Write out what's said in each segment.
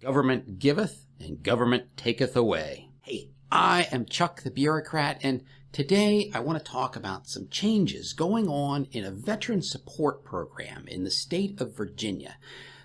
Government giveth and government taketh away. Hey, I am Chuck the Bureaucrat, and today I want to talk about some changes going on in a veteran support program in the state of Virginia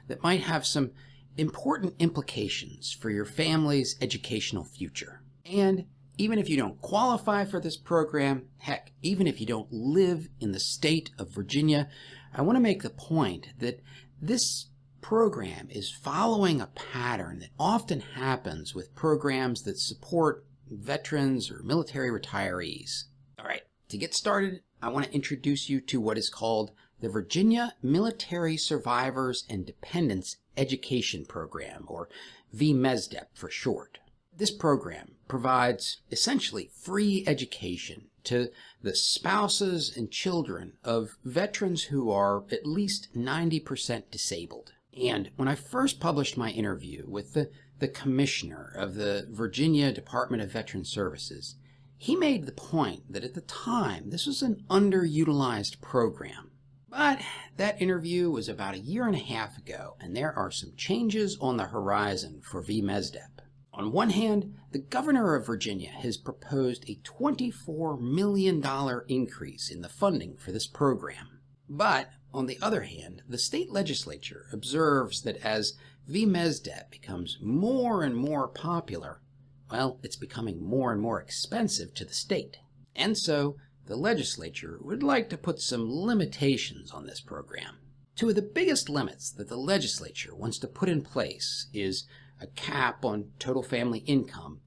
that might have some important implications for your family's educational future. And even if you don't qualify for this program, heck, even if you don't live in the state of Virginia, I want to make the point that this program is following a pattern that often happens with programs that support veterans or military retirees. All right, to get started, I want to introduce you to what is called the Virginia Military Survivors and Dependents Education Program, or VESAP for short. This program provides essentially free education to the spouses and children of veterans who are at least 90% disabled. And when I first published my interview with the commissioner of the Virginia Department of Veteran Services, he made the point that at the time this was an underutilized program. But that interview was about a year and a half ago, and there are some changes on the horizon for VESAP. On one hand, the governor of Virginia has proposed a $24 million increase in the funding for this program. But on the other hand, the state legislature observes that as VESAP becomes more and more popular, well, it's becoming more and more expensive to the state. And so the legislature would like to put some limitations on this program. Two of the biggest limits that the legislature wants to put in place is a cap on total family income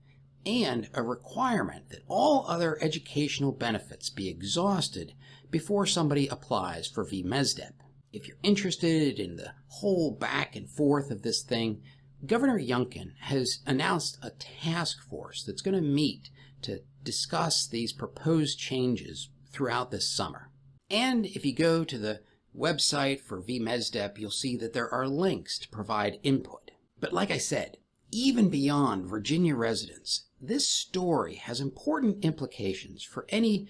and a requirement that all other educational benefits be exhausted before somebody applies for VESAP. If you're interested in the whole back and forth of this thing, Governor Youngkin has announced a task force that's going to meet to discuss these proposed changes throughout this summer. And if you go to the website for VESAP, you'll see that there are links to provide input. But like I said, even beyond Virginia residents, this story has important implications for any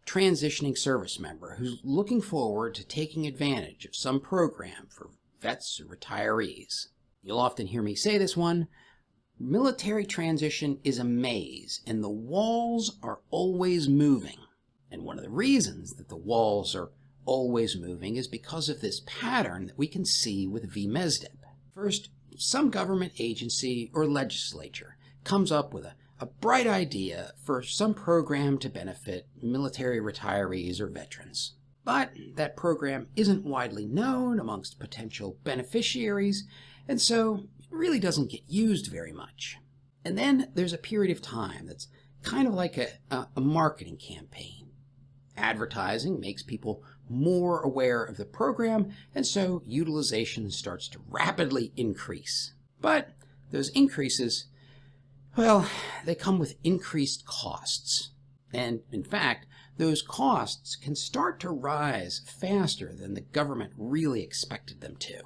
transitioning service member who's looking forward to taking advantage of some program for vets or retirees. You'll often hear me say this one: military transition is a maze, and the walls are always moving. And one of the reasons that the walls are always moving is because of this pattern that we can see with VESAP. First, some government agency or legislature comes up with a bright idea for some program to benefit military retirees or veterans. But that program isn't widely known amongst potential beneficiaries, and so it really doesn't get used very much. And then there's a period of time that's kind of like a marketing campaign. Advertising makes people more aware of the program, and so utilization starts to rapidly increase. But those increases, well, they come with increased costs. And in fact, those costs can start to rise faster than the government really expected them to.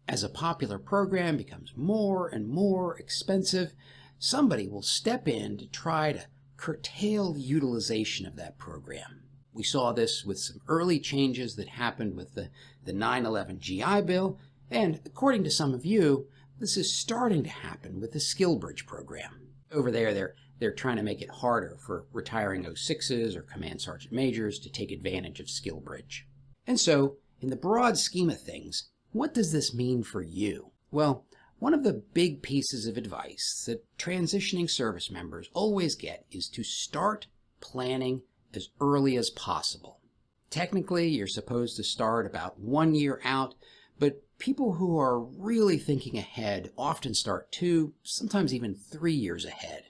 As a popular program becomes more and more expensive, somebody will step in to try to curtail the utilization of that program. We saw this with some early changes that happened with the 9/11 GI Bill, and according to some of you, this is starting to happen with the SkillBridge program. Over there, they're trying to make it harder for retiring 06s or command sergeant majors to take advantage of SkillBridge. And so, in the broad scheme of things, what does this mean for you? Well, one of the big pieces of advice that transitioning service members always get is to start planning as early as possible. Technically, you're supposed to start about 1 year out, but people who are really thinking ahead often start 2, sometimes even 3 years ahead.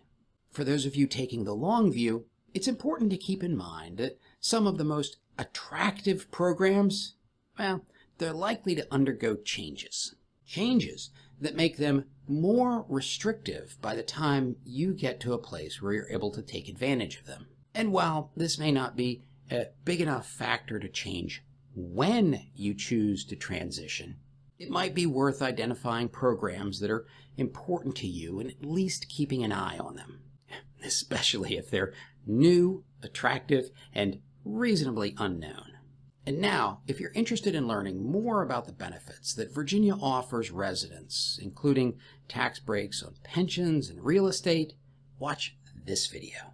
For those of you taking the long view, it's important to keep in mind that some of the most attractive programs, well, they're likely to undergo changes. Changes that make them more restrictive by the time you get to a place where you're able to take advantage of them. And while this may not be a big enough factor to change when you choose to transition, it might be worth identifying programs that are important to you and at least keeping an eye on them, especially if they're new, attractive, and reasonably unknown. And now, if you're interested in learning more about the benefits that Virginia offers residents, including tax breaks on pensions and real estate, watch this video.